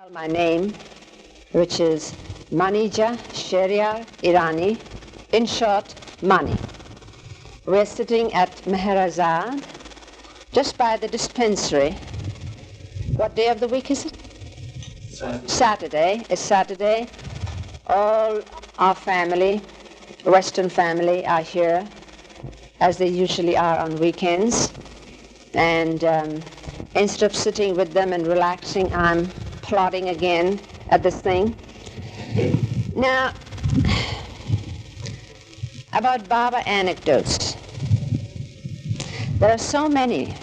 My name, which is Manija Shehryar Irani, in short, Mani. We're sitting at Meherazad, just by the dispensary. What day of the week is it? Saturday. It's Saturday. All our family, Western family, are here, as they usually are on weekends. And instead of sitting with them and relaxing, I'm plotting again at this thing. Now, about Baba anecdotes. There are so many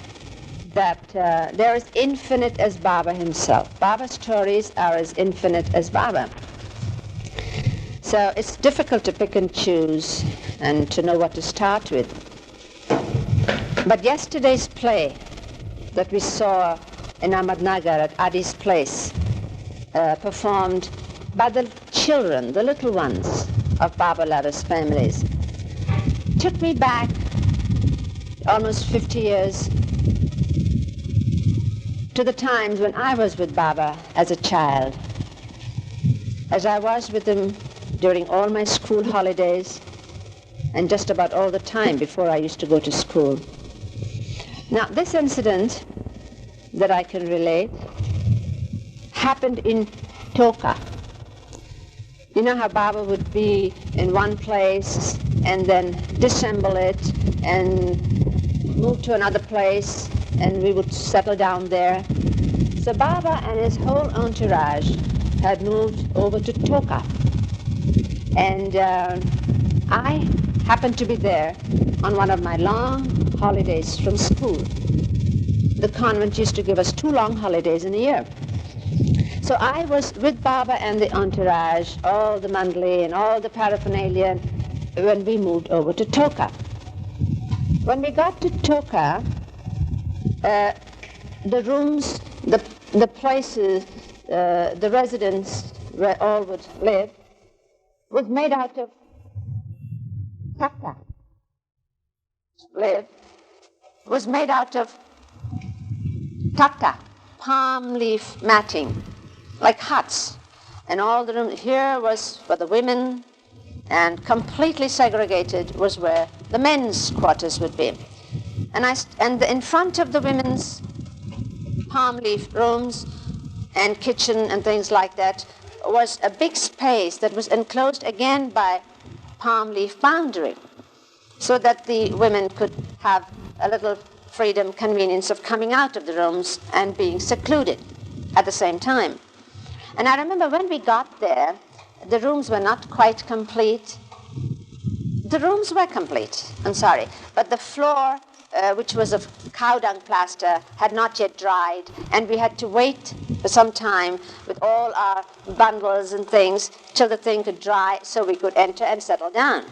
that they're as infinite as Baba himself. Baba's stories are as infinite as Baba. So it's difficult to pick and choose and to know what to start with. But yesterday's play that we saw in Ahmednagar at Adi's place, performed by the children, the little ones of Baba Lada's families, took me back almost 50 years to the times when I was with Baba as a child, as I was with him during all my school holidays and just about all the time before I used to go to school. Now, this incident that I can relate happened in Toka. You know how Baba would be in one place and then disassemble it and move to another place, and we would settle down there. So Baba and his whole entourage had moved over to Toka. And I happened to be there on one of my long holidays from school. The convent used to give us 2 long holidays in a year. So I was with Baba and the entourage, all the mandali and all the paraphernalia, when we moved over to Toka. When we got to Toka, the rooms, the places, the residence where all would live, was made out of taka. Was made out of taka, palm leaf matting, like huts. And all the room here was for the women, and completely segregated was where the men's quarters would be. And in front of the women's palm leaf rooms and kitchen and things like that was a big space that was enclosed again by palm leaf boundary, so that the women could have a little freedom, convenience of coming out of the rooms and being secluded at the same time. And I remember when we got there, the rooms were not quite complete. The rooms were complete, I'm sorry, but the floor, which was of cow dung plaster, had not yet dried, and we had to wait for some time with all our bundles and things till the thing could dry so we could enter and settle down.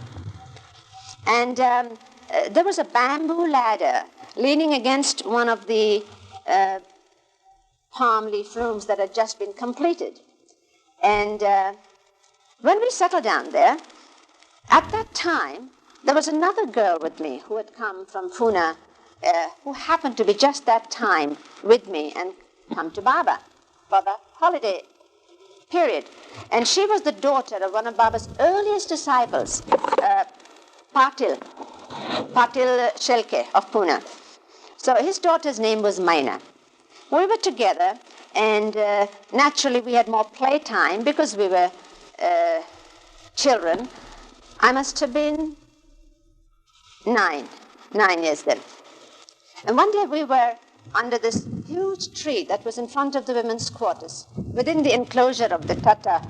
And there was a bamboo ladder leaning against one of the palm leaf rooms that had just been completed. And when we settled down there, at that time, there was another girl with me who had come from Pune, who happened to be just that time with me and come to Baba for the holiday period. And she was the daughter of one of Baba's earliest disciples, Patil Shelke of Pune. So his daughter's name was Maina. We were together, and naturally we had more playtime because we were children. I must have been 9 years then. And one day we were under this huge tree that was in front of the women's quarters, within the enclosure of the Tata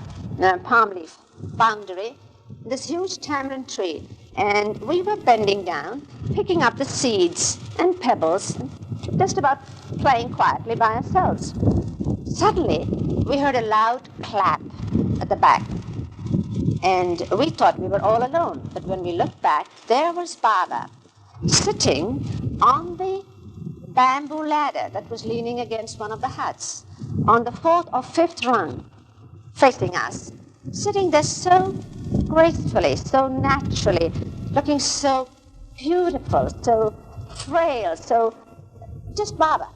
palm leaf boundary, this huge tamarind tree. And we were bending down, picking up the seeds and pebbles, just about playing quietly by ourselves. Suddenly, we heard a loud clap at the back. And we thought we were all alone. But when we looked back, there was Baba sitting on the bamboo ladder that was leaning against one of the huts, on the 4th or 5th rung, facing us, sitting there so gracefully, so naturally, looking so beautiful, so frail, so just Baba.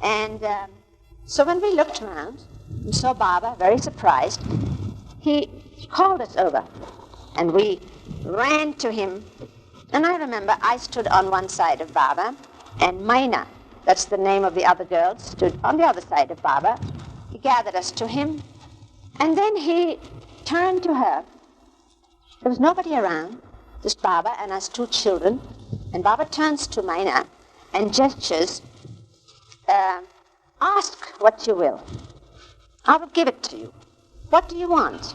And so when we looked around, And so Baba, very surprised, he called us over, and we ran to him. And I remember I stood on one side of Baba, and Maina, that's the name of the other girl, stood on the other side of Baba. He gathered us to him, and then he turned to her. There was nobody around, just Baba and us two children. And Baba turns to Maina and gestures, ask what you will. I will give it to you. What do you want?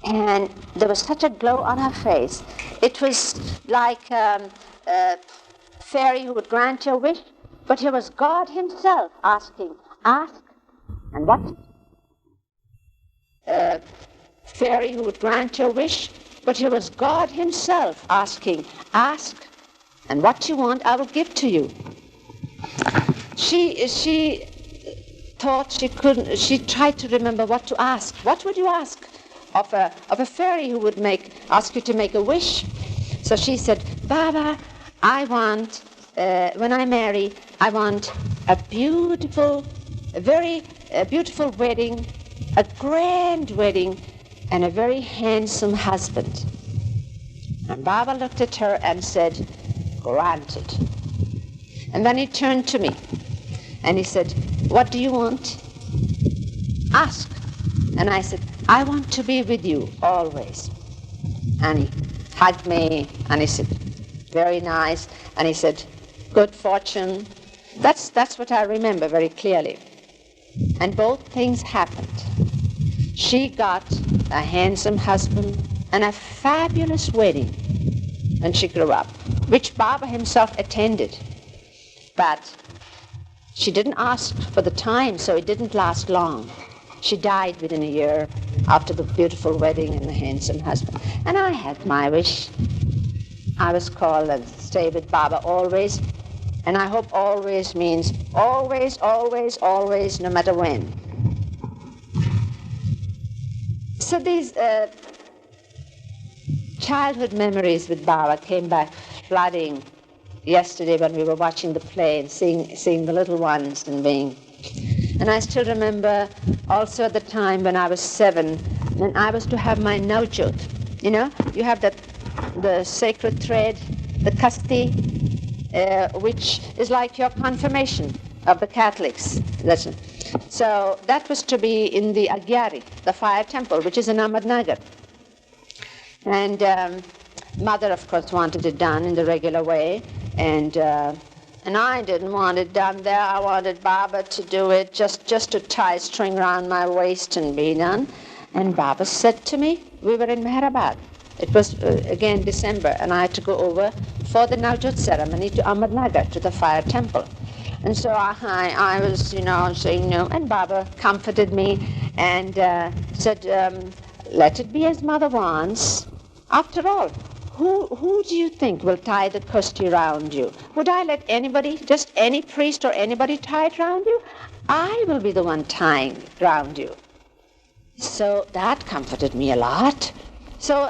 And there was such a glow on her face. It was like a fairy who would grant your wish, but it was God himself asking, ask, and what? Fairy who would grant your wish, but it was God himself asking, ask, and what you want I will give to you. She thought she couldn't, she tried to remember what to ask. What would you ask of a fairy who would ask you to make a wish? So she said, Baba, I want, when I marry, I want a very beautiful wedding, a grand wedding, and a very handsome husband. And Baba looked at her and said, granted. And then he turned to me and he said, what do you want? Ask. And I said, I want to be with you always. And he hugged me and he said, very nice. And he said, good fortune. That's what I remember very clearly. And both things happened. She got a handsome husband and a fabulous wedding when she grew up, which Baba himself attended. But she didn't ask for the time, so it didn't last long. She died within a year after the beautiful wedding and the handsome husband. And I had my wish. I was called to stay with Baba always. And I hope always means always, always, always, no matter when. So these childhood memories with Baba came back flooding yesterday when we were watching the play and seeing the little ones and I still remember also at the time when I was 7, when I was to have my Navjot. You know, you have the sacred thread, the kasti, which is like your confirmation of the Catholics. So that was to be in the Agyari, the fire temple, which is in Ahmednagar. And Mother, of course, wanted it done in the regular way, and I didn't want it done there. I wanted Baba to do it, just to tie a string around my waist and be done. And Baba said to me, we were in Meherabad. It was, again, December, and I had to go over for the Navjot ceremony to Ahmednagar, to the fire temple. And so I was, saying no, and Baba comforted me and said, let it be as Mother wants. After all, who do you think will tie the kusti around you? Would I let anybody, just any priest or anybody tie it around you? I will be the one tying it around you. So that comforted me a lot. So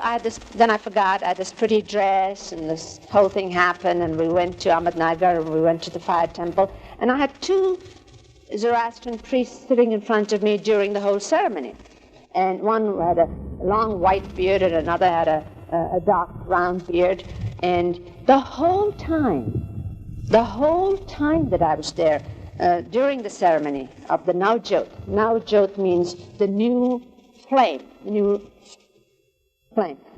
then I forgot, I had this pretty dress, and this whole thing happened, and we went to Ahmednagar, and we went to the fire temple, and I had 2 Zoroastrian priests sitting in front of me during the whole ceremony. And one had a long white beard, and another had a dark round beard. And the whole time that I was there, during the ceremony of the Navjot means the new flame,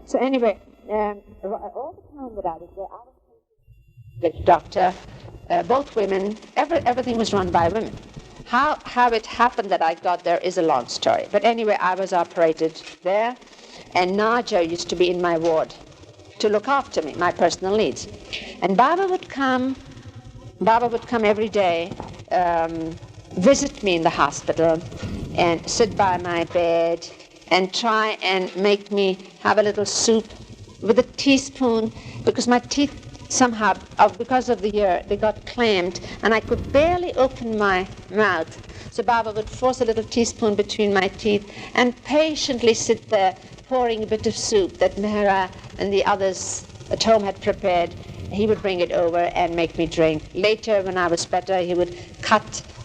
So anyway, all the time that I was there, I was with doctor, both women, everything was run by women. How it happened that I got there is a long story. But anyway, I was operated there, and Naja used to be in my ward to look after me, my personal needs. And Baba would come every day, visit me in the hospital, and sit by my bed, and try and make me have a little soup with a teaspoon, because my teeth somehow, because of the year, they got clammed, and I could barely open my mouth. So Baba would force a little teaspoon between my teeth and patiently sit there pouring a bit of soup that Mehra and the others at home had prepared, he would bring it over and make me drink. Later, when I was better, he would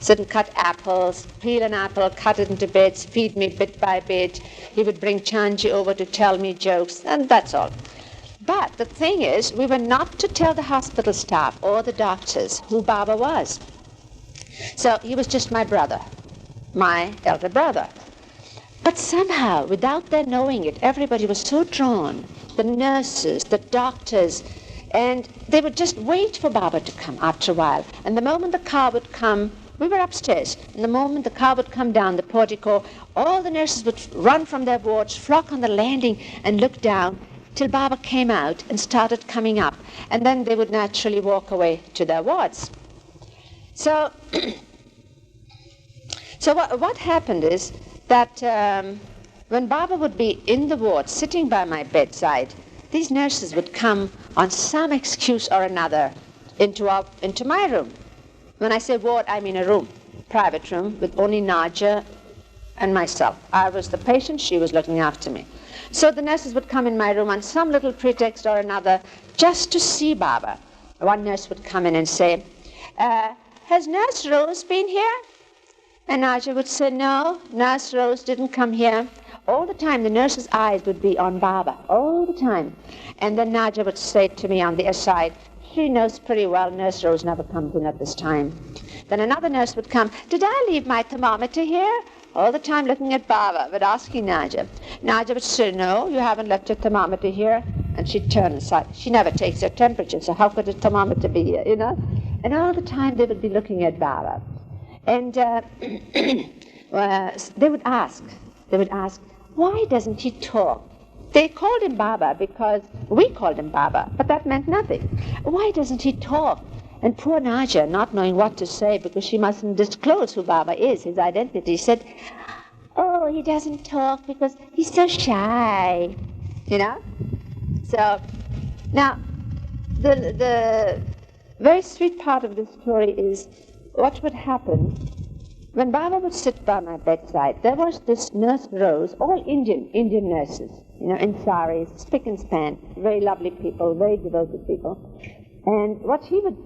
sit and cut apples, peel an apple, cut it into bits, feed me bit by bit. He would bring Chanji over to tell me jokes, and that's all. But the thing is, we were not to tell the hospital staff or the doctors who Baba was. So he was just my brother, my elder brother. But somehow, without their knowing it, everybody was so drawn, the nurses, the doctors, and they would just wait for Baba to come after a while. And the moment the car would come, we were upstairs, and the moment the car would come down the portico, all the nurses would run from their wards, flock on the landing, and look down till Baba came out and started coming up. And then they would naturally walk away to their wards. So, what happened is that when Baba would be in the ward, sitting by my bedside, these nurses would come on some excuse or another into my room. When I say ward, I mean a room, private room, with only Naja and myself. I was the patient, she was looking after me. So the nurses would come in my room on some little pretext or another just to see Baba. One nurse would come in and say, has Nurse Rose been here? And Naja would say, no, Nurse Rose didn't come here. All the time, the nurse's eyes would be on Baba, all the time. And then Naja would say to me on the aside, she knows pretty well Nurse Rose never comes in at this time. Then another nurse would come, did I leave my thermometer here? All the time looking at Baba, but asking Naja. Naja would say, no, you haven't left your thermometer here. And she'd turn aside. She never takes her temperature, so how could a thermometer be here, you know? And all the time they would be looking at Baba. And they would ask, why doesn't he talk? They called him Baba because we called him Baba, but that meant nothing. Why doesn't he talk? And poor Naja, not knowing what to say because she mustn't disclose who Baba is, his identity, said, oh, he doesn't talk because he's so shy, you know? So, now, the very sweet part of this story is what would happen when Baba would sit by my bedside. There was this Nurse Rose, all Indian nurses, you know, in saris, spick and span, very lovely people, very devoted people. And what she would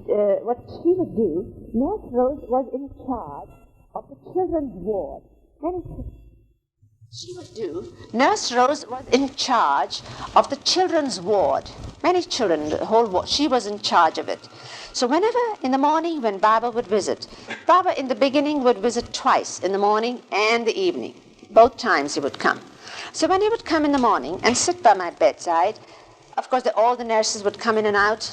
do, Nurse Rose was in charge of the children's ward. Nurse Rose was in charge of the children's ward. Many children, the whole ward, she was in charge of it. So whenever in the morning when Baba would visit, Baba in the beginning would visit twice, in the morning and the evening. Both times he would come. So when he would come in the morning and sit by my bedside, of course all the nurses would come in and out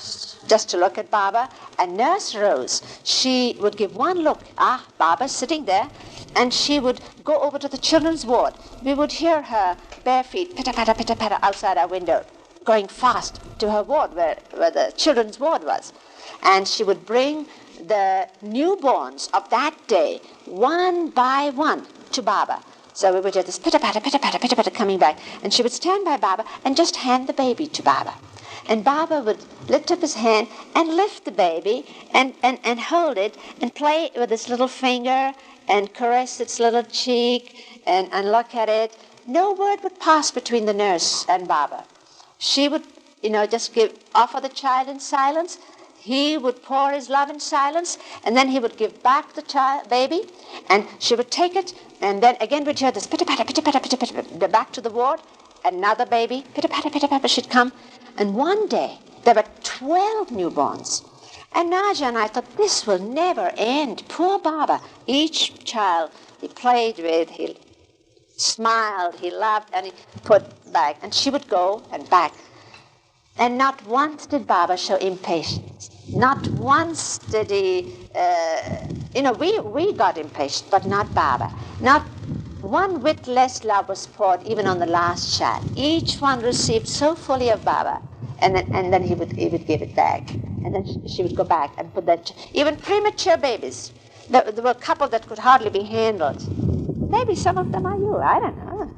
just to look at Baba. And Nurse Rose, she would give one look, Baba's sitting there, and she would go over to the children's ward. We would hear her bare feet pitter-patter outside our window, going fast to her ward where the children's ward was. And she would bring the newborns of that day, one by one, to Baba. So we would hear this pitter-patter coming back. And she would stand by Baba and just hand the baby to Baba. And Baba would lift up his hand and lift the baby and hold it and play with his little finger and caress its little cheek and look at it. No word would pass between the nurse and Baba. She would, just offer the child in silence. He would pour his love in silence, and then he would give back the baby, and she would take it, and then again we'd hear this pitter-patter, back to the ward, another baby, pitter-patter, she'd come. And one day, there were 12 newborns. And Naja and I thought, this will never end. Poor Baba. Each child he played with, he smiled, he laughed, and he put back. And she would go and back. And not once did Baba show impatience. Not once did he, we got impatient, but not Baba. Not one whit less love was poured even on the last child. Each one received so fully of Baba, and then he would give it back. And then she would go back and put that, even premature babies. There were a couple that could hardly be handled. Maybe some of them are you, I don't know.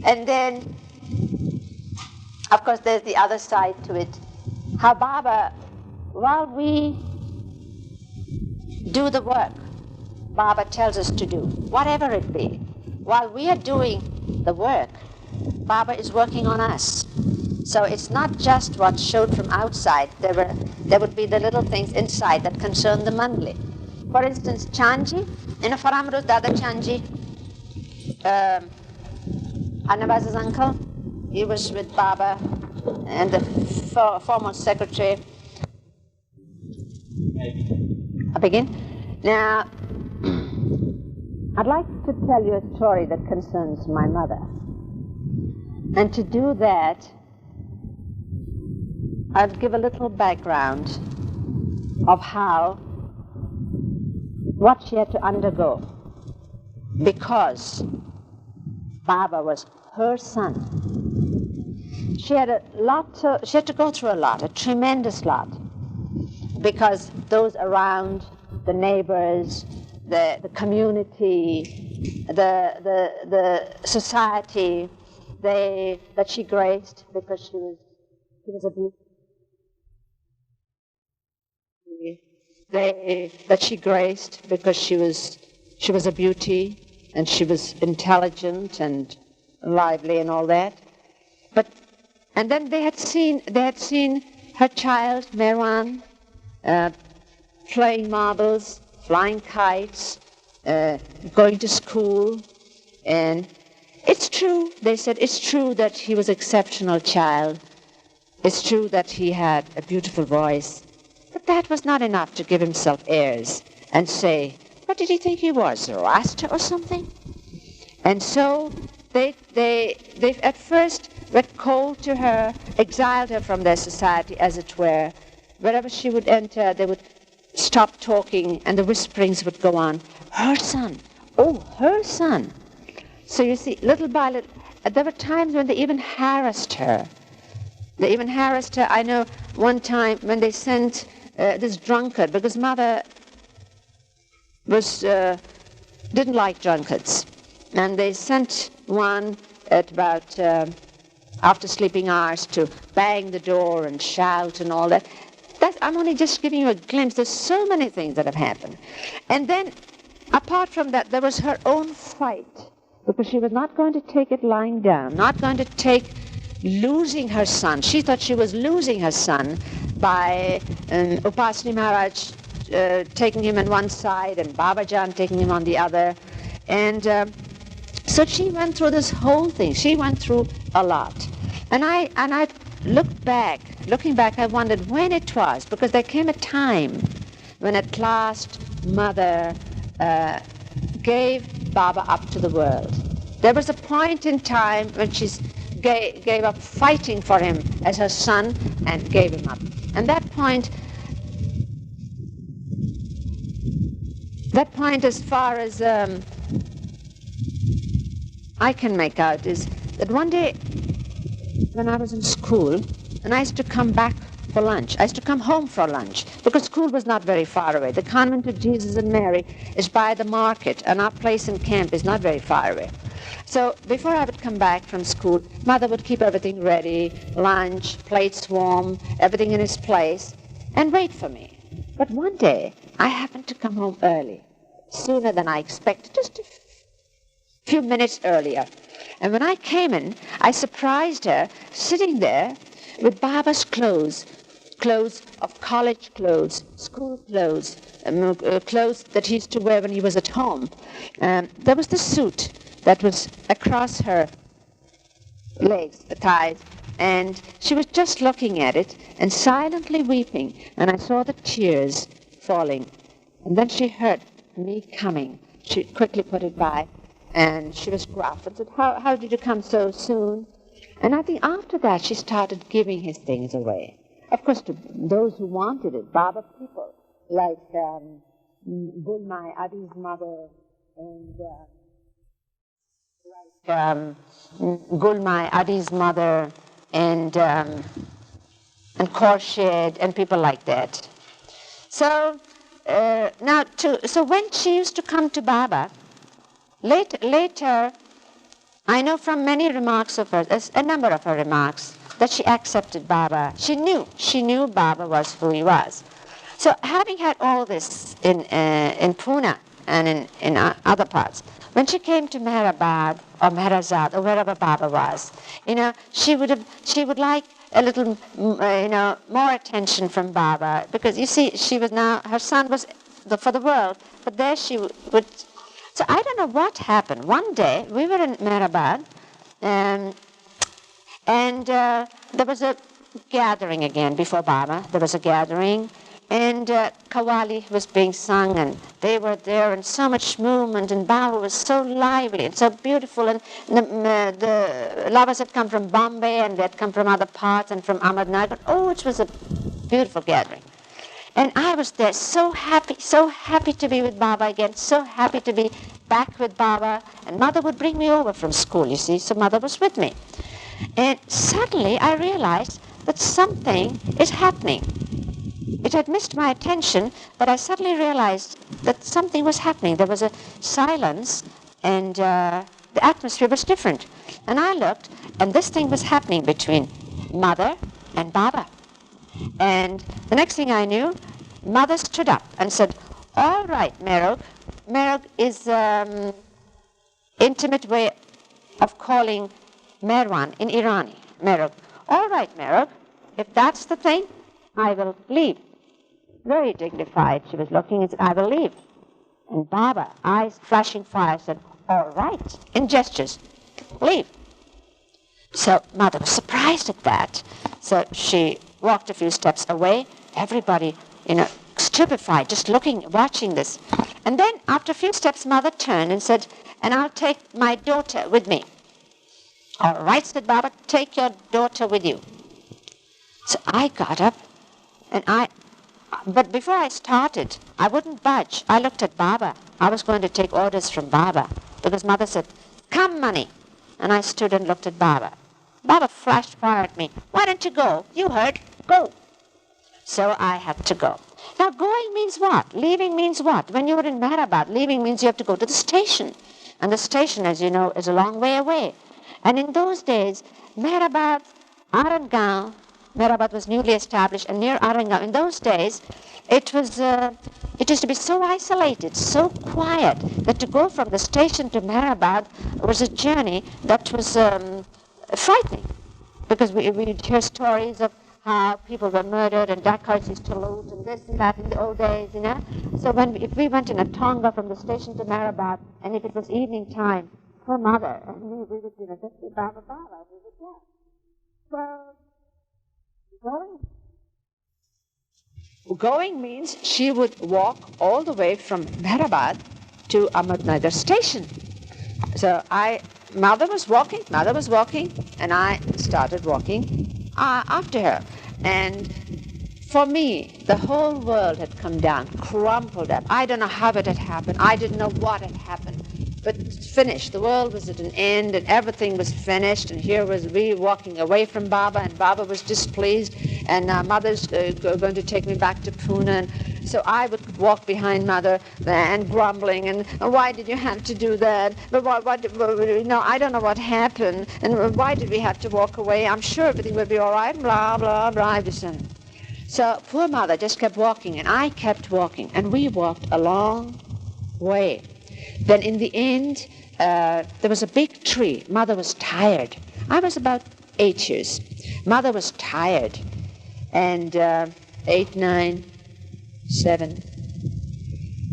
And then, of course, there's the other side to it. How Baba, while we do the work Baba tells us to do, whatever it be, while we are doing the work, Baba is working on us. So it's not just what showed from outside. There would be the little things inside that concern the monthly. For instance, Chanji, Faramru's Dada Chanji, Annavaz's uncle, he was with Baba and the former secretary. I begin? Now, I'd like to tell you a story that concerns my mother. And to do that, I'll give a little background of what she had to undergo, because Baba was her son. She had to go through a lot, a tremendous lot, because those around, the neighbors, the community, the society, that she graced, because she was a beauty. That she graced because she was a beauty, and she was intelligent and lively and all that. And then they had seen her child Mehran playing marbles, flying kites, going to school, and it's true. They said it's true that he was an exceptional child. It's true that he had a beautiful voice. But that was not enough to give himself airs and say, what did he think he was, a Rasta or something? And so they at first were cold to her, exiled her from their society, as it were. Wherever she would enter, they would stop talking, and the whisperings would go on. Her son, oh, her son. So you see, little by little, there were times when they even harassed her. I know one time when they sent this drunkard, because mother didn't like drunkards, and they sent one at about after sleeping hours to bang the door and shout and all that. I'm only just giving you a glimpse. There's so many things that have happened. And then, apart from that, there was her own fight, because she was not going to take it lying down, not going to take losing her son. She thought she was losing her son by Upasani Maharaj taking him on one side and Babajan taking him on the other. And so she went through this whole thing. She went through a lot. And I looking back, I wondered when it was, because there came a time when at last Mother gave Baba up to the world. There was a point in time when she gave up fighting for him as her son and gave him up. And that point, as far as I can make out, is that one day when I was in school, and I used to come back for lunch. I used to come home for lunch, because school was not very far away. The convent of Jesus and Mary is by the market, and our place in camp is not very far away. So before I would come back from school, Mother would keep everything ready, lunch, plates warm, everything in its place, and wait for me. But one day, I happened to come home early, sooner than I expected, just a few minutes earlier. And when I came in, I surprised her sitting there with Baba's clothes of college clothes, school clothes, clothes that he used to wear when he was at home. There was the suit that was across her legs, the thighs, and she was just looking at it and silently weeping, and I saw the tears falling. And then she heard me coming. She quickly put it by, and she was gruff and said, how did you come so soon? And I think after that she started giving his things away. Of course, to those who wanted it, Baba people, like Gulmai, Adi's mother, and Gulmai, Adi's mother, and Khorshid, and people like that. So so when she used to come to Baba, later, I know from many remarks of hers, a number of her remarks, that she accepted Baba. She knew Baba was who he was. So having had all this in Pune and in other parts, when she came to Meherabad or Meherazad or wherever Baba was, she would like a little, more attention from Baba, because you see, her son was for the world, but there she would. So I don't know what happened. One day we were in Mehrabad, and there was a gathering again before Baba. There was a gathering, and Qawwali was being sung, and they were there, and so much movement, and Baba was so lively and so beautiful, and the lovers had come from Bombay, and they had come from other parts, and from Ahmednagar. Oh, it was a beautiful gathering. And I was there, so happy to be with Baba again, so happy to be back with Baba. And Mother would bring me over from school, you see, so Mother was with me. And suddenly I realized that something is happening. It had missed my attention, but I suddenly realized that something was happening. There was a silence, and the atmosphere was different. And I looked, and this thing was happening between Mother and Baba. And the next thing I knew, Mother stood up and said, "All right, Merog." Merog is intimate way of calling Merwan in Irani. Merog. "All right, Merog, if that's the thing, I will leave." Very dignified she was looking, and said, "I will leave." And Baba, eyes flashing fire, said, "All right," in gestures, "leave." So Mother was surprised at that. So she walked a few steps away, everybody, stupefied, just looking, watching this. And then after a few steps, Mother turned and said, "And I'll take my daughter with me." "All right," said Baba, "take your daughter with you." So I got up, but before I started, I wouldn't budge. I looked at Baba. I was going to take orders from Baba, because Mother said, "Come, Mani." And I stood and looked at Baba. Baba flashed fire at me. "Why don't you go? You heard. Go." So I had to go. Now, going means what? Leaving means what? When you were in Mehrabad, leaving means you have to go to the station. And the station, as you know, is a long way away. And in those days, Mehrabad, Arangaon, Mehrabad was newly established, and near Arangaon, in those days, it used to be so isolated, so quiet, that to go from the station to Mehrabad was a journey that was frightening, because we'd hear stories of how people were murdered and dacoits used to loot and this and that in the old days, So if we went in a tonga from the station to Mehrabad, and if it was evening time, her mother and me, we would just be Baba, we would go. So going means she would walk all the way from Mehrabad to Ahmednagar station. So Mother was walking, and I started walking after her. And for me, the whole world had come down, crumpled up. I don't know how it had happened. I didn't know what had happened. But finished. The world was at an end, and everything was finished. And here was we walking away from Baba, and Baba was displeased. And Mother's going to take me back to Pune. And so I would walk behind Mother and grumbling. And why did you have to do that? But I don't know what happened. And why did we have to walk away? I'm sure everything will be all right. Blah blah blah. So poor Mother just kept walking, and I kept walking, and we walked a long way. Then in the end, there was a big tree. Mother was tired. I was about 8 years. Mother was tired. And 8, 9, 7.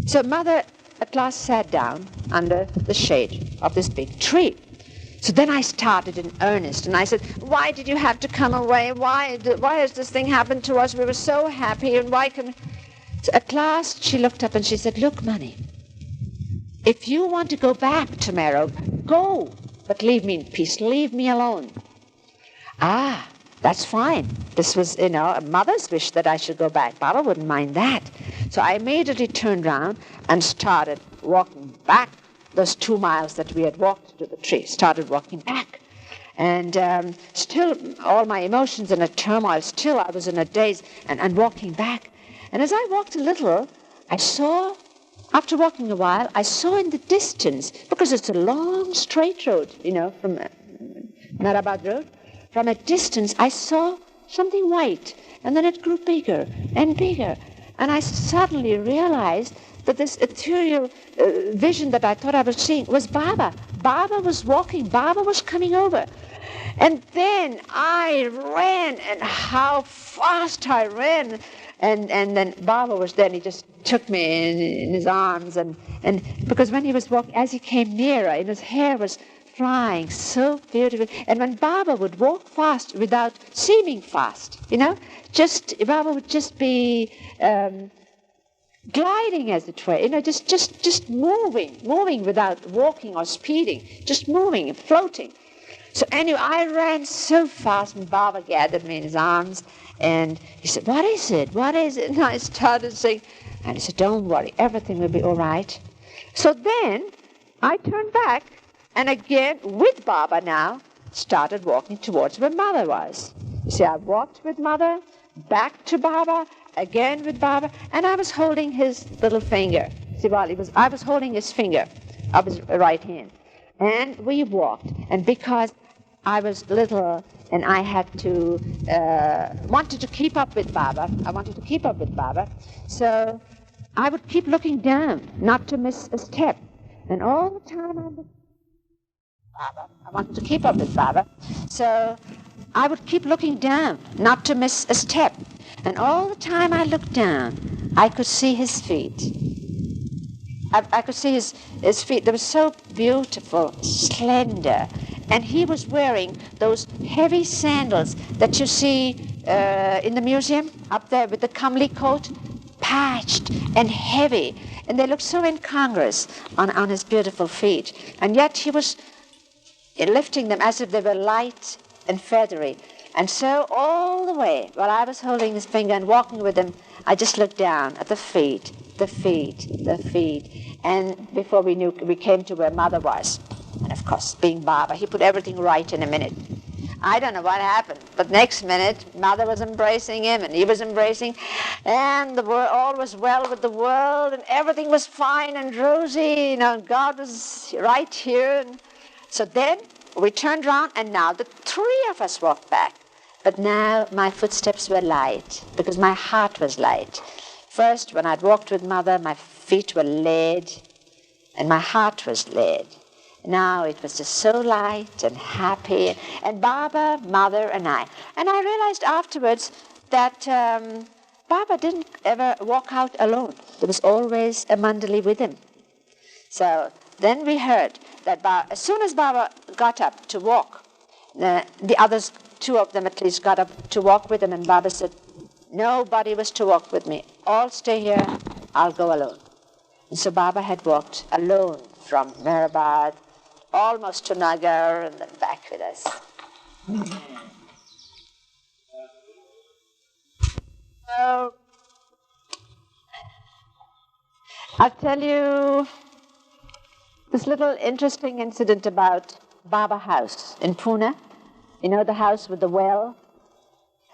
So Mother at last sat down under the shade of this big tree. So then I started in earnest, and I said, "Why did you have to come away? Why has this thing happened to us? We were so happy, and why can..." So at last she looked up and she said, "Look, Mani, if you want to go back to Merog, go, but leave me in peace. Leave me alone." Ah, that's fine. This was, a Mother's wish that I should go back. Baba wouldn't mind that. So I immediately turned round and started walking back those 2 miles that we had walked to the tree. Started walking back. And still, all my emotions in a turmoil, still I was in a daze and walking back. And as I walked a little, after walking a while, I saw in the distance, because it's a long straight road, from Mehrabad Road, from a distance I saw something white, and then it grew bigger and bigger. And I suddenly realized that this ethereal vision that I thought I was seeing was Baba. Baba was walking. Baba was coming over. And then I ran, and how fast I ran. And then Baba was there, and he just took me in his arms. And because when he was walking, as he came nearer, and his hair was flying so beautifully. And when Baba would walk fast without seeming fast, Baba would just be gliding, as it were, just moving without walking or speeding, just moving, floating. So anyway, I ran so fast, and Baba gathered me in his arms, and he said, "What is it? What is it?" And I started saying, and he said, "Don't worry, everything will be all right." So then I turned back, and again, with Baba now, started walking towards where Mother was. You see, I walked with Mother, back to Baba, again with Baba, and I was holding his little finger. See, I was holding his finger of his right hand. And we walked, and because I was little and I wanted to keep up with Baba, so I would keep looking down, not to miss a step. And all the time I wanted to keep up with Baba, so I would keep looking down, not to miss a step. And all the time I looked down, I could see his feet. I could see his feet. They were so beautiful, slender. And he was wearing those heavy sandals that you see in the museum up there with the Kamli coat, patched and heavy. And they looked so incongruous on his beautiful feet. And yet he was lifting them as if they were light and feathery. And so all the way, while I was holding his finger and walking with him, I just looked down at the feet. And before we knew, we came to where Mother was. And of course, being Baba, he put everything right in a minute. I don't know what happened, but next minute, Mother was embracing him, and he was embracing, and all was well with the world, and everything was fine and rosy, and God was right here. And so then we turned around, and now the three of us walked back. But now my footsteps were light, because my heart was light. First, when I'd walked with Mother, my feet were lead, and my heart was lead. Now it was just so light and happy, and Baba, Mother, and I. And I realized afterwards that Baba didn't ever walk out alone. There was always a mandali with him. So then we heard that as soon as Baba got up to walk, the others, two of them at least, got up to walk with him, and Baba said, "Nobody was to walk with me. All stay here. I'll go alone." And so Baba had walked alone from Mehrabad almost to Nagar and then back with us. So I'll tell you this little interesting incident about Baba House in Pune. You know, the house with the well,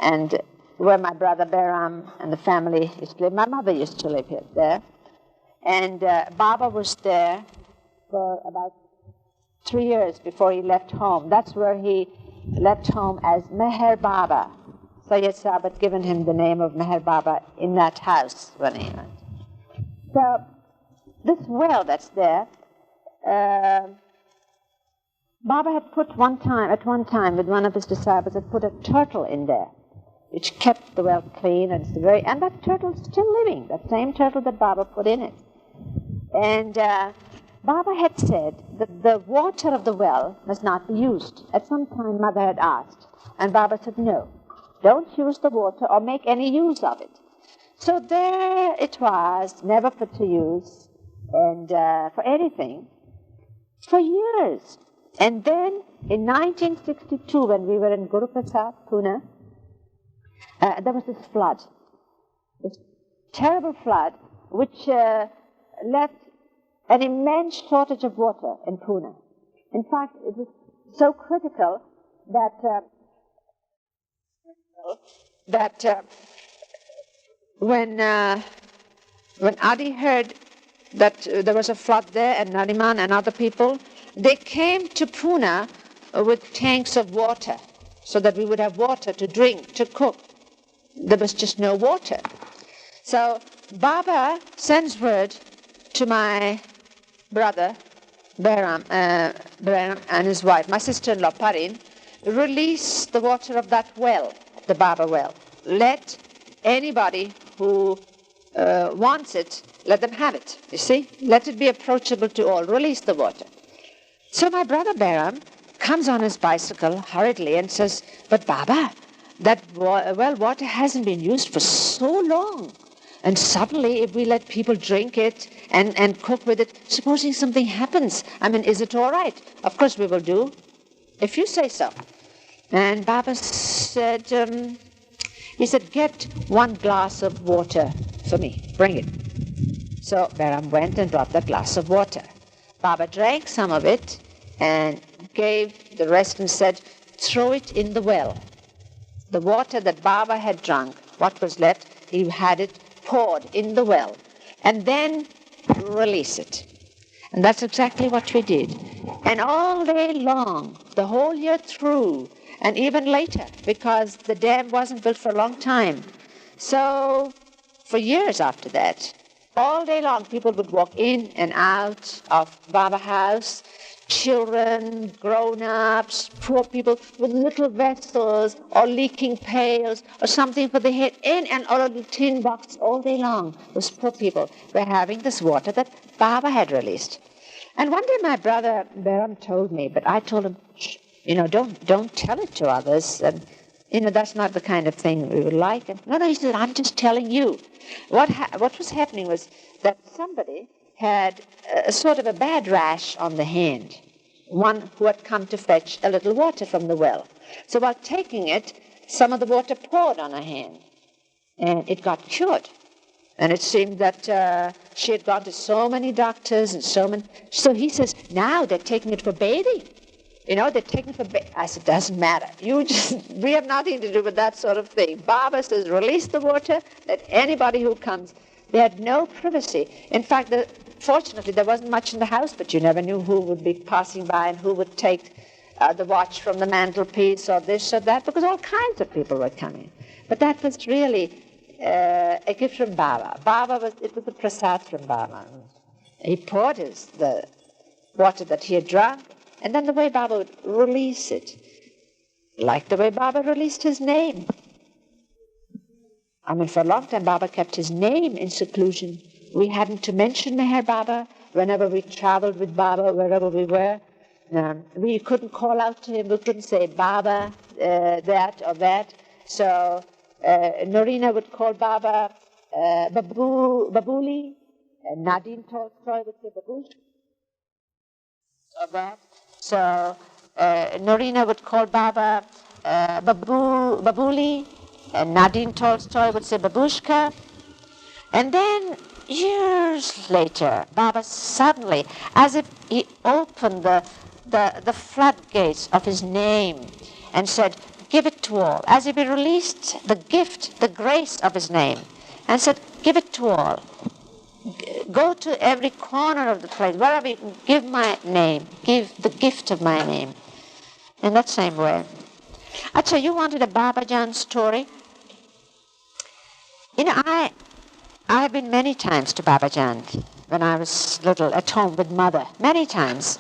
and where my brother Behram and the family used to live. My mother used to live there. And Baba was there for about 3 years before he left home. That's where he left home as Meher Baba. Sayyid Sahib had given him the name of Meher Baba in that house when he went. So this well that's there, Baba had put at one time with one of his disciples, had put a turtle in there, which kept the well clean, and that turtle's still living, that same turtle that Baba put in it. And Baba had said that the water of the well must not be used. At some time, Mother had asked, and Baba said, "No, don't use the water or make any use of it." So there it was, never put to use, and for anything, for years. And then in 1962, when we were in Guru Prasad, Pune, there was this flood, this terrible flood, which left an immense shortage of water in Pune. In fact, it was so critical that when Adi heard that there was a flood there, and Nariman and other people, they came to Pune with tanks of water so that we would have water to drink, to cook. There was just no water. So Baba sends word to my brother, Behram and his wife, my sister-in-law, Parin, release the water of that well, the Baba well. Let anybody who wants it, let them have it, you see. Let it be approachable to all. Release the water. So my brother Behram comes on his bicycle hurriedly and says, but Baba, that well water hasn't been used for so long. And suddenly, if we let people drink it and cook with it, supposing something happens, I mean, is it all right? Of course we will do, if you say so. And Baba said, he said, get 1 glass of water for me, bring it. So Behram went and brought that glass of water. Baba drank some of it and gave the rest and said, throw it in the well. The water that Baba had drunk, what was left, he had it poured in the well, and then release it. And that's exactly what we did. And all day long, the whole year through, and even later, because the dam wasn't built for a long time. So for years after that, all day long, people would walk in and out of Baba House, children, grown-ups, poor people with little vessels or leaking pails or something for the head in and out of the tin box all day long. Those poor people were having this water that Baba had released. And one day my brother Behram told me, but I told him, don't tell it to others. And, that's not the kind of thing we would like. And, no, he said, I'm just telling you. What was happening was that somebody had a sort of a bad rash on the hand, one who had come to fetch a little water from the well. So while taking it, some of the water poured on her hand, and it got cured. And it seemed that she had gone to so many doctors and so he says, now they're taking it for bathing. They're taking it for bathing. I said, doesn't matter. We have nothing to do with that sort of thing. Baba says, release the water, let anybody who comes. They had no privacy. In fact, fortunately, there wasn't much in the house, but you never knew who would be passing by and who would take the watch from the mantelpiece or this or that, because all kinds of people were coming. But that was really a gift from Baba. It was a prasad from Baba. He poured the water that he had drunk, and then the way Baba would release it, like the way Baba released his name. I mean, for a long time, Baba kept his name in seclusion. We hadn't to mention Meher Baba whenever we traveled with Baba, wherever we were. We couldn't call out to him. We couldn't say Baba, that or that. So Norina would call Baba Babuli, and Nadine Tolstoy would say Babush, or that. So Norina would call Baba Babuli, and Nadine Tolstoy would say Babushka. And then years later, Baba suddenly, as if he opened the floodgates of his name and said, give it to all, as if he released the gift, the grace of his name, and said, give it to all. Go to every corner of the place, wherever you can, give my name, give the gift of my name. In that same way. Acha, you wanted a Babajan story? I've been many times to Babajan when I was little, at home with mother, many times.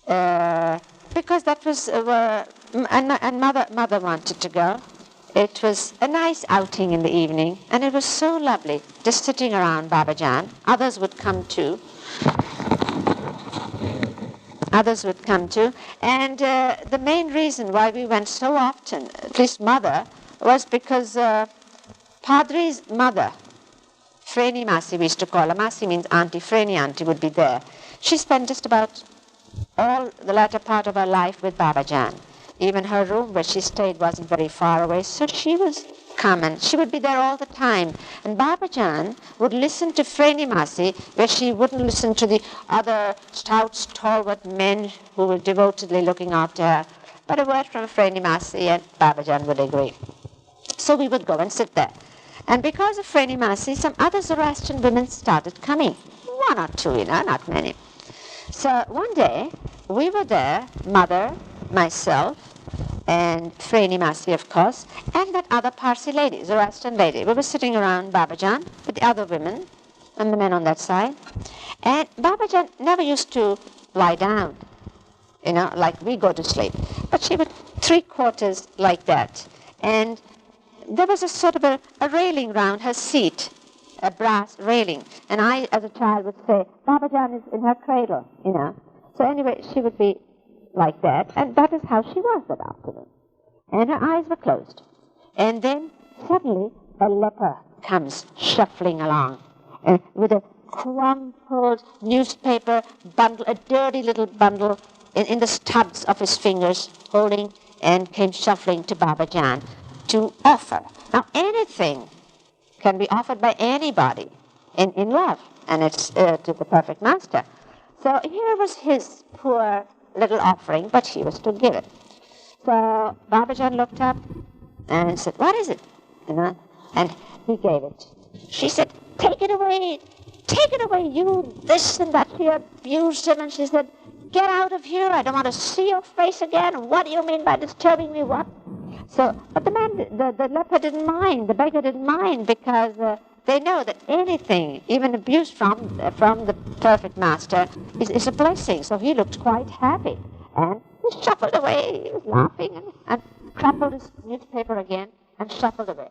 Because that was, and mother wanted to go. It was a nice outing in the evening, and it was so lovely, just sitting around Babajan. Others would come too. And the main reason why we went so often, at least mother, was because Padri's mother, Freni Masi we used to call her. Masi means auntie. Freni auntie would be there. She spent just about all the latter part of her life with Babajan. Even her room where she stayed wasn't very far away, so she was coming. She would be there all the time. And Babajan would listen to Freni Masi, where she wouldn't listen to the other stout, stalwart men who were devotedly looking after her. But a word from Freni Masi and Babajan would agree. So we would go and sit there. And because of Freni Masi, some other Zoroastrian women started coming. One or two, not many. So one day, we were there, mother, myself, and Freni Masi, of course, and that other Parsi lady, Zoroastrian lady. We were sitting around Babajan with the other women and the men on that side. And Babajan never used to lie down, like we go to sleep. But she would 3/4 like that. And there was a sort of a railing round her seat, a brass railing. And I, as a child, would say, Baba Jan is in her cradle, So anyway, she would be like that, and that is how she was that afternoon. And her eyes were closed. And then suddenly a leper comes shuffling along with a crumpled newspaper bundle, a dirty little bundle in the stubs of his fingers, holding, and came shuffling to Baba Jan to offer. Now, anything can be offered by anybody in love, and it's to the perfect master. So here was his poor little offering, but he was to give it. So Baba Jan looked up and said, what is it? And he gave it. She said, take it away, you this and that. She abused him, and she said, get out of here, I don't want to see your face again. What do you mean by disturbing me, what? So, but the man, the leper didn't mind, the beggar didn't mind, because they know that anything, even abuse from the perfect master, is a blessing. So he looked quite happy. And he shuffled away, he was laughing, and crumpled his newspaper again, and shuffled away.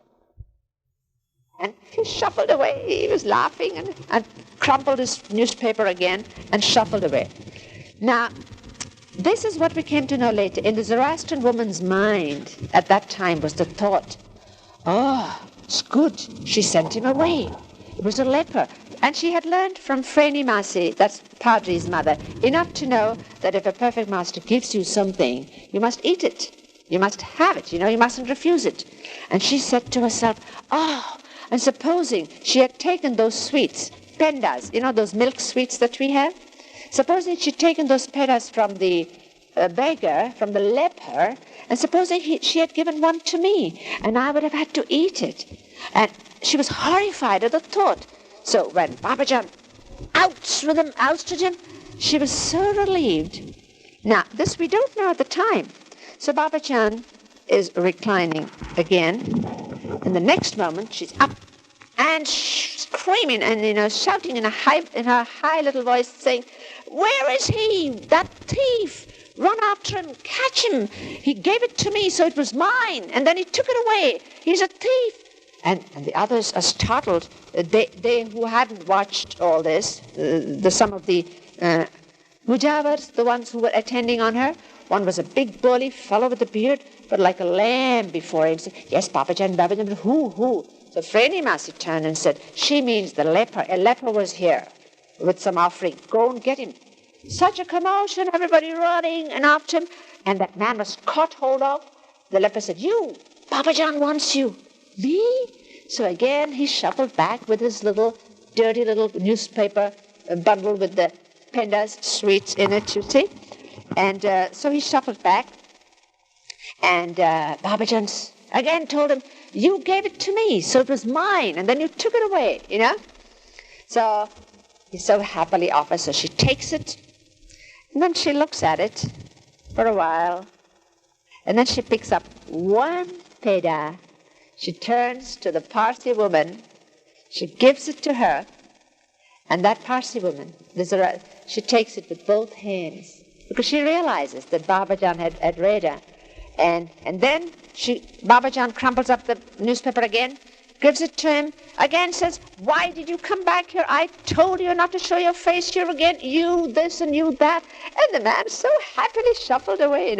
And he shuffled away, he was laughing, and crumpled his newspaper again, and shuffled away. Now, this is what we came to know later. In the Zoroastrian woman's mind at that time was the thought, oh, it's good, she sent him away. It was a leper. And she had learned from Freni Masi, that's Padri's mother, enough to know that if a perfect master gives you something, you must eat it. You must have it, you mustn't refuse it. And she said to herself, oh, and supposing she had taken those sweets, pendas, those milk sweets that we have, supposing she'd taken those pendas from the beggar, from the leper, and supposing she had given one to me, and I would have had to eat it. And she was horrified at the thought. So when Baba Jan ousted him, she was so relieved. Now, this we don't know at the time. So Baba Jan is reclining again, and the next moment she's up and screaming and shouting in her high little voice, saying, where is he, that thief? Run after him, catch him. He gave it to me, so it was mine, and then he took it away. He's a thief. And the others are startled. They who hadn't watched all this, some of the mujawars, the ones who were attending on her, one was a big burly fellow with a beard, but like a lamb before him. Said, yes, Baba Jan, who? So Freni Masi turned and said, she means the leper. A leper was here with some offering. Go and get him. Such a commotion, everybody running and after him. And that man was caught hold of. The leper said, you, Baba Jan wants you. Me? So again he shuffled back with his dirty little newspaper bundle with the pendas, sweets in it, you see. And so he shuffled back. And Baba Jan again told him, you gave it to me, so it was mine, and then you took it away, So he so happily offers, so she takes it, and then she looks at it for a while, and then she picks up one peda. She turns to the Parsi woman, she gives it to her, and that Parsi woman, she takes it with both hands, because she realizes that Baba Jan had read her. And then Baba Jan crumples up the newspaper again, gives it to him, again says, why did you come back here? I told you not to show your face here again, you this and you that. And the man so happily shuffled away,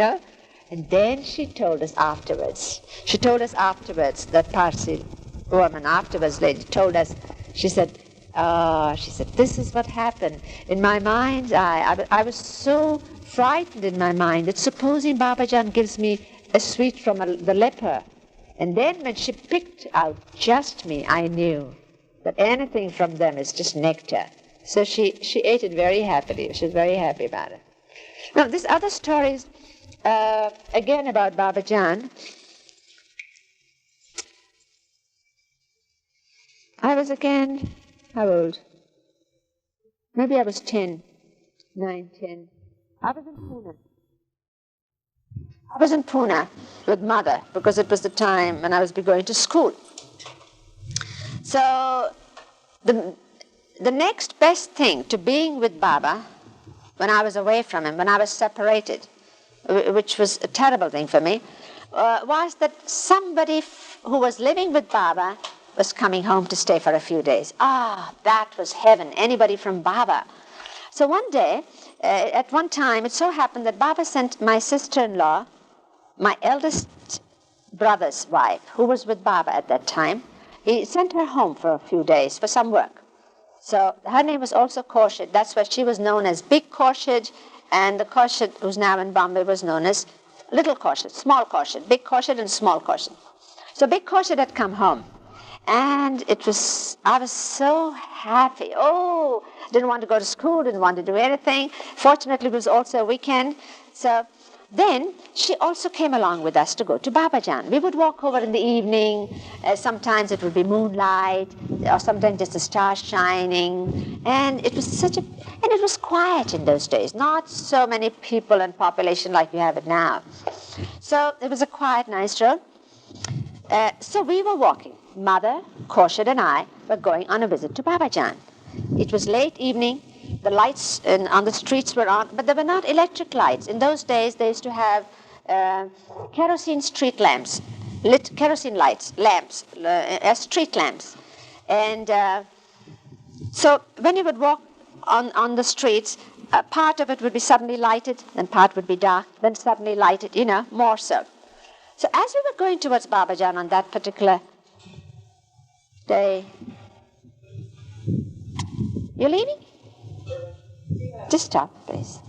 And then she told us afterwards, that Parsi woman afterwards lady told us, she said, this is what happened. In my mind's eye, I was so frightened in my mind that supposing Baba Jan gives me a sweet from the leper, and then when she picked out just me, I knew that anything from them is just nectar. So she ate it very happily. She was very happy about it. Now, this other story is, again about Baba Jan. I was again, how old? Maybe I was 10. I was in Pune with mother because it was the time when I was going to school. So the next best thing to being with Baba when I was away from him, when I was separated, which was a terrible thing for me, was that somebody who was living with Baba was coming home to stay for a few days. That was heaven, anybody from Baba. So one day, at one time, it so happened that Baba sent my sister-in-law, my eldest brother's wife, who was with Baba at that time. He sent her home for a few days for some work. So her name was also Khorshid. That's why she was known as Big Khorshid, and the Khorshid who's now in Bombay was known as Little Khorshid, Small Khorshid, Big Khorshid and Small Khorshid. So Big Khorshid had come home, and I was so happy. Didn't want to go to school, didn't want to do anything. Fortunately, it was also a weekend. So then she also came along with us to go to Babajan. We would walk over in the evening. Sometimes it would be moonlight, or sometimes just the stars shining. And it was it was quiet in those days. Not so many people and population like we have it now. So it was a quiet, nice road. So we were walking. Mother, Khorshid, and I were going on a visit to Babajan. It was late evening. The lights on the streets were on, but they were not electric lights. In those days, they used to have kerosene street lamps, lit kerosene lamps, street lamps. And so when you would walk on the streets, part of it would be suddenly lighted, then part would be dark, then suddenly lighted, more so. So as we were going towards Babajan on that particular day, you're leaving? Just stop, please.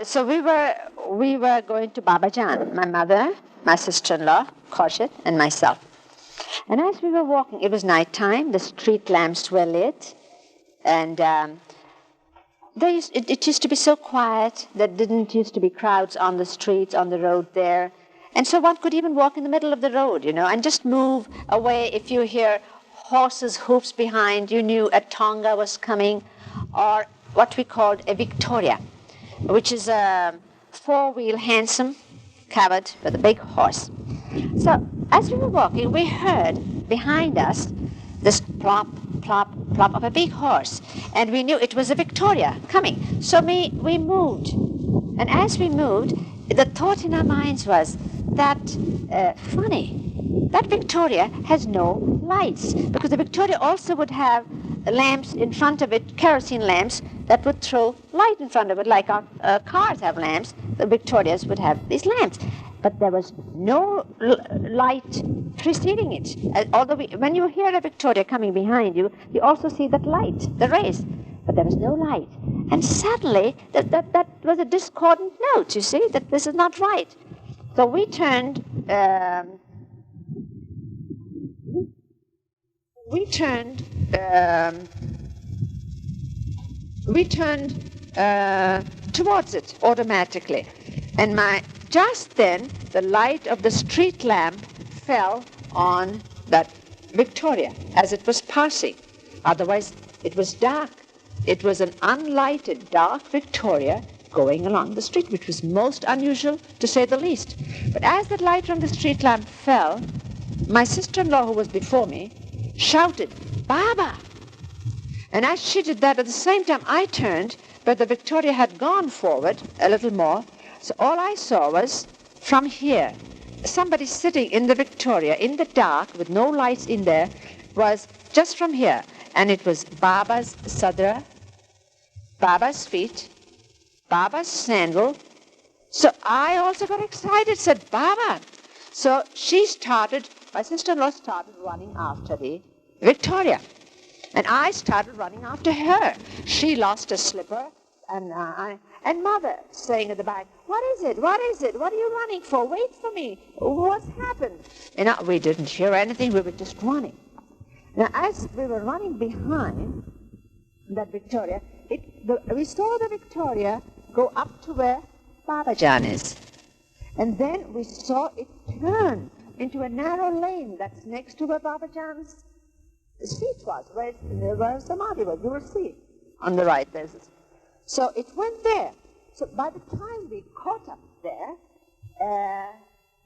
So we were going to Babajan, my mother, my sister-in-law, Khorshid, and myself. And as we were walking, it was nighttime, the street lamps were lit, and it used to be so quiet. There didn't used to be crowds on the streets, on the road there. And so one could even walk in the middle of the road, and just move away. If you hear horses' hoofs behind, you knew a Tonga was coming, or what we called a Victoria, which is a four-wheel hansom covered with a big horse. So as we were walking, we heard behind us this plop, plop, plop of a big horse, and we knew it was a Victoria coming. So we moved, and as we moved, the thought in our minds was that funny, that Victoria has no lights, because the Victoria also would have lamps in front of it, kerosene lamps that would throw light in front of it, like our cars have lamps. The Victorias would have these lamps, but there was no light preceding it. Although when you hear a Victoria coming behind you, you also see that light, the rays, but there was no light. And suddenly, that was a discordant note, you see, that this is not right. So we turned towards it automatically. And just then, the light of the street lamp fell on that Victoria as it was passing. Otherwise, it was dark. It was an unlighted, dark Victoria going along the street, which was most unusual, to say the least. But as that light from the street lamp fell, my sister-in-law, who was before me, shouted, "Baba!" And as she did that, at the same time I turned, but the Victoria had gone forward a little more. So all I saw was, from here, somebody sitting in the Victoria, in the dark, with no lights in there, was just from here. And it was Baba's sadra, Baba's feet, Baba's sandal. So I also got excited, said, "Baba!" So my sister-in-law started running after the Victoria. And I started running after her. She lost a slipper, and Mother saying at the back, "What is it? What is it? What are you running for? Wait for me. What's happened?" And we didn't hear anything. We were just running. Now, as we were running behind that Victoria, we saw the Victoria go up to where Babajan is. And then we saw it turn into a narrow lane that's next to where Babajan's seat was, where Samadhi was. You will see on the right there's this. So it went there. So by the time we caught up there,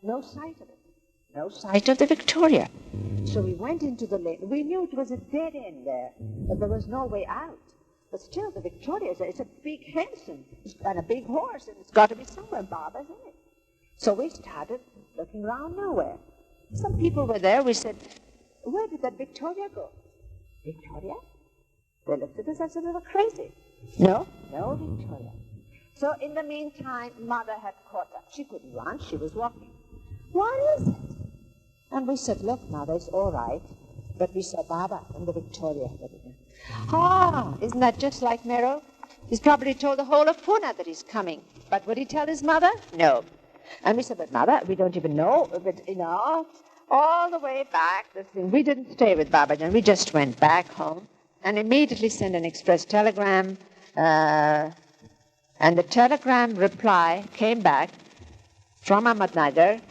no sight of it. No sight of the Victoria. So we went into the lane. We knew it was a dead end there, but there was no way out. But still, the Victoria is a big handsome and a big horse, and it's got to be somewhere. Baba's in it. So we started looking around nowhere. Some people were there. We said, where did that Victoria go? Victoria? They looked at us as if we were crazy. No Victoria. So in the meantime, Mother had caught up. She couldn't run. She was walking. What is it? And we said, look, Mother, it's all right. But we saw Baba and the Victoria. Isn't that just like Mero? He's probably told the whole of Pune that he's coming. But would he tell his mother? No. And we said, but Mother, we don't even know. But, all the way back, we didn't stay with Babajan. We just went back home and immediately sent an express telegram. And the telegram reply came back from Ahmednagar.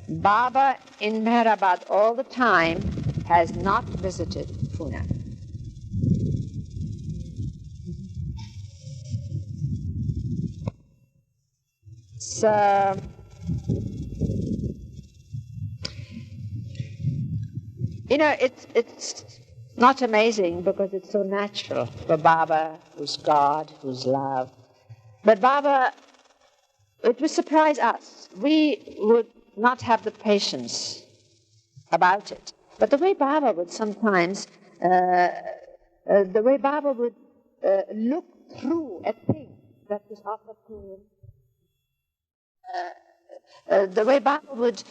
Baba in Meherabad all the time has not visited Pune. So, it's not amazing because it's so natural for Baba, who's God, who's love. But Baba, it would surprise us. We would not have the patience about it. But the way Baba would sometimes, look through a thing that was offered to him, the way Baba would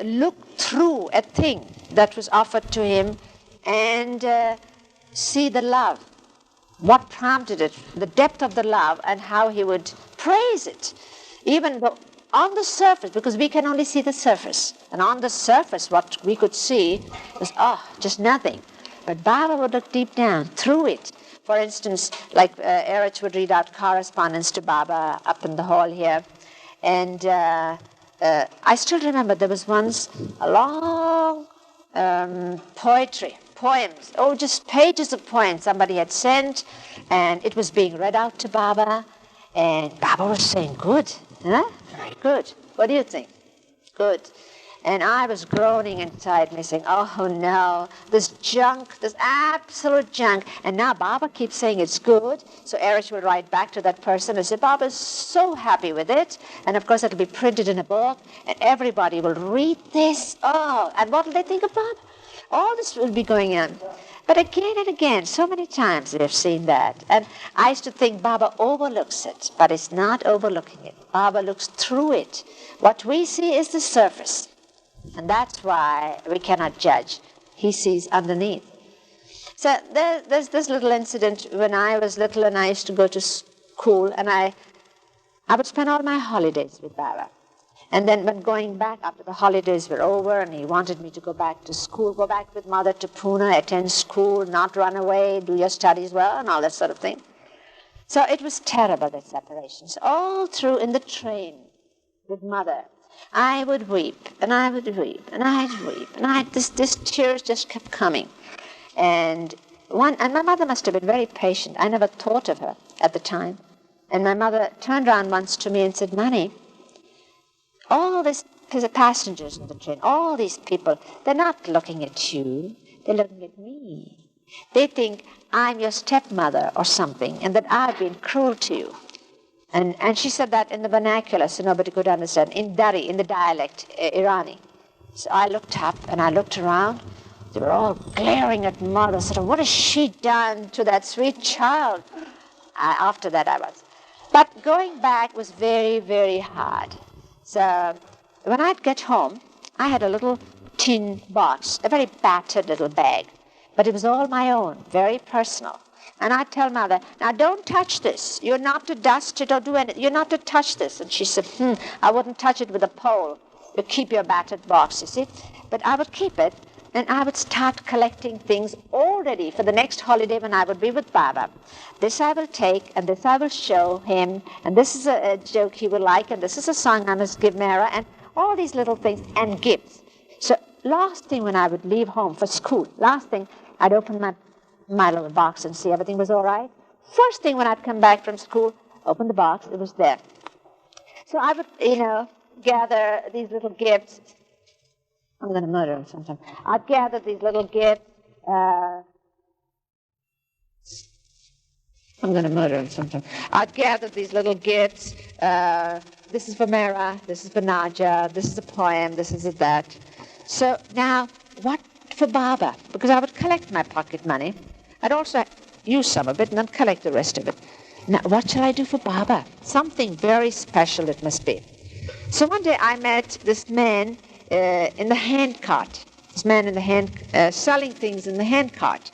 look through a thing that was offered to him and see the love, what prompted it, the depth of the love, and how he would praise it, even though on the surface, because we can only see the surface. And on the surface, what we could see was, just nothing. But Baba would look deep down, through it. For instance, like Erich would read out correspondence to Baba up in the hall here. And I still remember there was once a long poems, just pages of poems somebody had sent, and it was being read out to Baba, and Baba was saying, good, huh? Very good. What do you think? Good. And I was groaning inside me saying, oh no, this junk, this absolute junk. And now Baba keeps saying it's good. So Erich will write back to that person and say, Baba's so happy with it. And of course it'll be printed in a book and everybody will read this. And what will they think of Baba? All this will be going on. But again and again, so many times we have seen that. And I used to think Baba overlooks it, but it's not overlooking it. Baba looks through it. What we see is the surface. And that's why we cannot judge. He sees underneath. So there's this little incident when I was little and I used to go to school and I would spend all my holidays with Baba. And then when going back after the holidays were over and he wanted me to go back to school, go back with Mother to Pune, attend school, not run away, do your studies well and all that sort of thing. So it was terrible, that separation. So all through in the train with Mother, I would weep, and I would weep, and I'd weep, and this tears just kept coming. And my mother must have been very patient. I never thought of her at the time. And my mother turned around once to me and said, Nani, all these passengers in the train, all these people, they're not looking at you, they're looking at me. They think I'm your stepmother or something, and that I've been cruel to you. And she said that in the vernacular, so nobody could understand, in Dari, in the dialect, Irani. So I looked up and I looked around. They were all glaring at Mother, sort of, what has she done to that sweet child? After that I was. But going back was very, very hard. So when I'd get home, I had a little tin box, a very battered little bag. But it was all my own, very personal. And I'd tell Mother, now don't touch this. You're not to dust it or do anything. You're not to touch this. And she said, I wouldn't touch it with a pole. You keep your battered box, you see. But I would keep it, and I would start collecting things all ready for the next holiday when I would be with Baba. This I will take, and this I will show him, and this is a joke he will like, and this is a song I must give Mera, and all these little things, and gifts. So last thing when I would leave home for school, I'd open my little box and see everything was all right. First thing when I'd come back from school, open the box, it was there. So I would, gather these little gifts. I'm going to murder him sometime. I'd gather these little gifts. I'm going to murder him sometime. I'd gather these little gifts. This is for Mera, this is for Naja, this is a poem, this is a that. So now, what for Baba? Because I would collect my pocket money. I'd also use some of it and then collect the rest of it. Now, what shall I do for Baba? Something very special it must be. So one day I met this man in the hand cart. This man in the hand, selling things in the hand cart.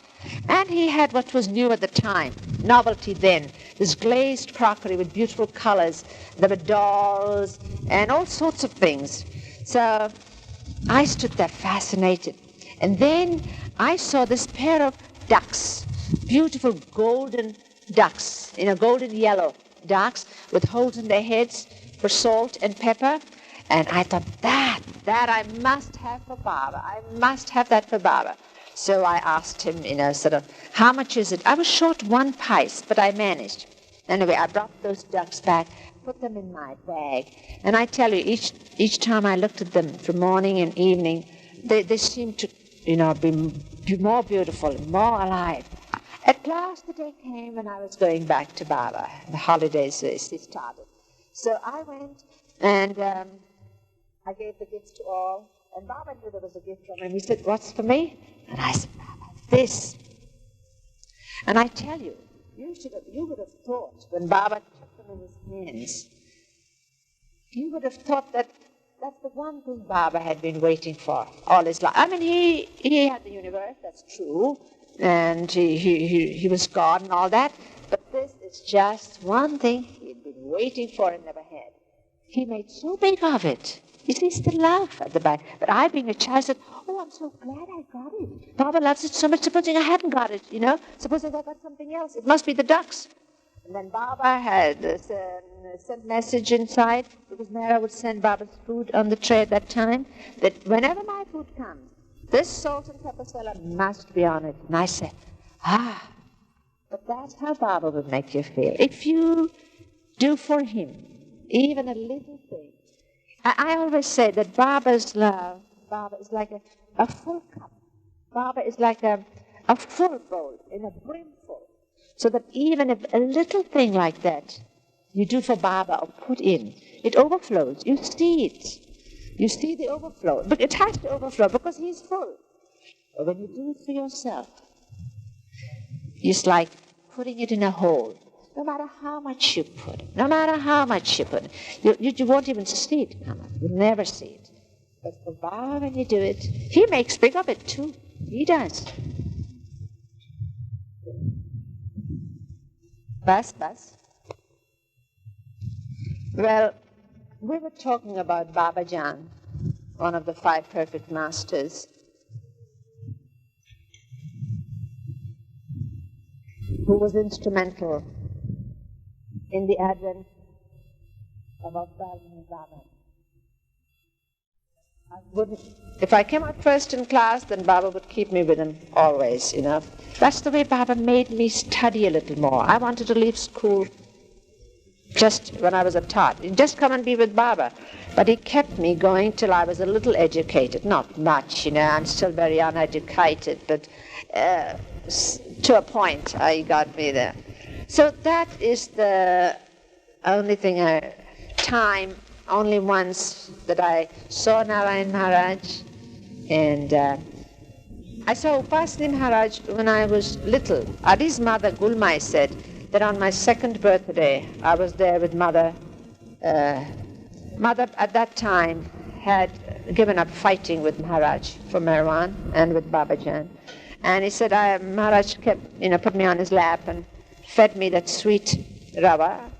And he had what was new at the time, novelty then, this glazed crockery with beautiful colors. There were dolls and all sorts of things. So I stood there fascinated. And then I saw this pair of ducks, beautiful golden ducks, golden yellow ducks with holes in their heads for salt and pepper. And I thought, that I must have for Baba. I must have that for Baba. So I asked him, how much is it? I was short 1 pice, but I managed. Anyway, I brought those ducks back, put them in my bag. And I tell you, each time I looked at them from morning and evening, they seemed to, be more beautiful, more alive. At last the day came when I was going back to Baba. The holidays started. So I went and I gave the gifts to all. And Baba knew there was a gift from him. He said, what's for me? And I said, Baba, this. And I tell you, you would have thought when Baba took them in his hands, you would have thought that that's the one thing Baba had been waiting for all his life. I mean, he had the universe, that's true, and he was God and all that, but this is just one thing he'd been waiting for and never had. He made so big of it. You see, it's the love at the back. But I, being a child, said, oh, I'm so glad I got it. Baba loves it so much. Supposing I hadn't got it, Supposing I got something else. It must be the ducks. And then Baba had sent message inside, because Mera would send Baba's food on the tray at that time, that whenever my food comes, this salt and pepper cellar must be on it. And I said, but that's how Baba would make you feel. If you do for him even a little thing. I always say that Baba's love, Baba is like a full cup. Baba is like a full bowl in a brimful. So that even if a little thing like that you do for Baba or put in, it overflows. You see it. You see the overflow. But it has to overflow because he's full. But when you do it for yourself, it's like putting it in a hole. No matter how much you put, you won't even see it come up. You'll never see it. But for Baba, when you do it, he makes big of it too. He does. Bas. Well, we were talking about Baba Jan, one of the 5 perfect masters. Who was instrumental in the advent of Avdal and Baba. If I came out first in class, then Baba would keep me with him always, That's the way Baba made me study a little more. I wanted to leave school just when I was a tot. He'd just come and be with Baba. But he kept me going till I was a little educated. Not much, I'm still very uneducated, but to a point, he got me there. So that is the only thing only once that I saw Narayan Maharaj, and I saw Upasani Maharaj when I was little. Adi's mother, Gulmai, said that on my 2nd birthday, I was there with Mother. Mother at that time had given up fighting with Maharaj for Marwan and with Babajan. And he said, Maharaj kept, put me on his lap and fed me that sweet rava.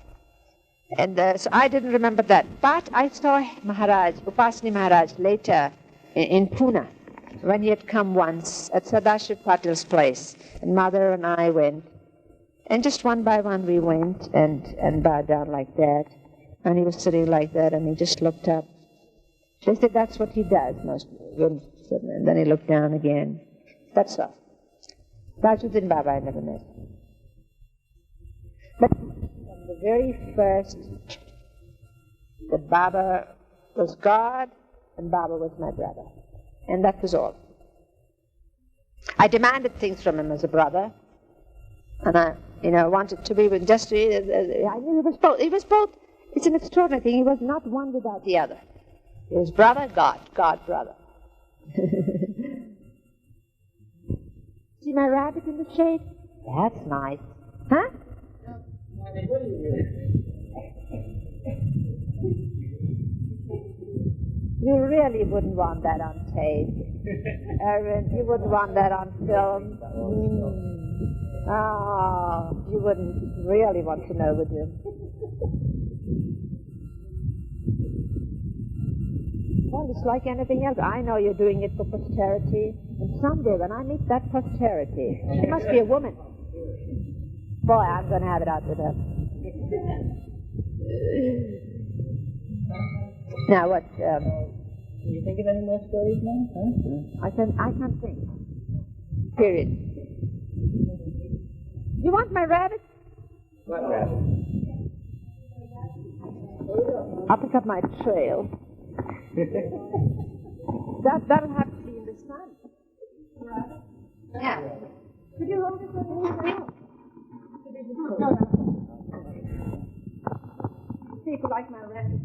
And so I didn't remember that. But I saw Maharaj, Upasani Maharaj, later in Pune, when he had come once at Sadashiv Patil's place. And Mother and I went. And just one by one we went and bowed down like that. And he was sitting like that, and he just looked up. They said that's what he does most. And then he looked down again. That's all. Tajuddin Baba I never met. But from the very first, that Baba was God and Baba was my brother. And that was all. I demanded things from him as a brother, and wanted to be with just. I knew he was both. He was both. It's an extraordinary thing. He was not one without the other. He was brother, God, brother. See my rabbit in the shade? That's nice. Huh? You really wouldn't want that on tape. Erwin, you wouldn't want that on film. Oh, you wouldn't really want to know, would you? Well, it's like anything else. I know you're doing it for posterity. And someday when I meet that posterity, she must be a woman. Boy, I'm going to have it out with her. Now, what, Can you think of any more stories now? Huh? I can't think. Period. You want my rabbit? What rabbit? I'll pick up my trail. That'll have to be in the sun. Yeah. Could you hold it for me? People like my rabbit.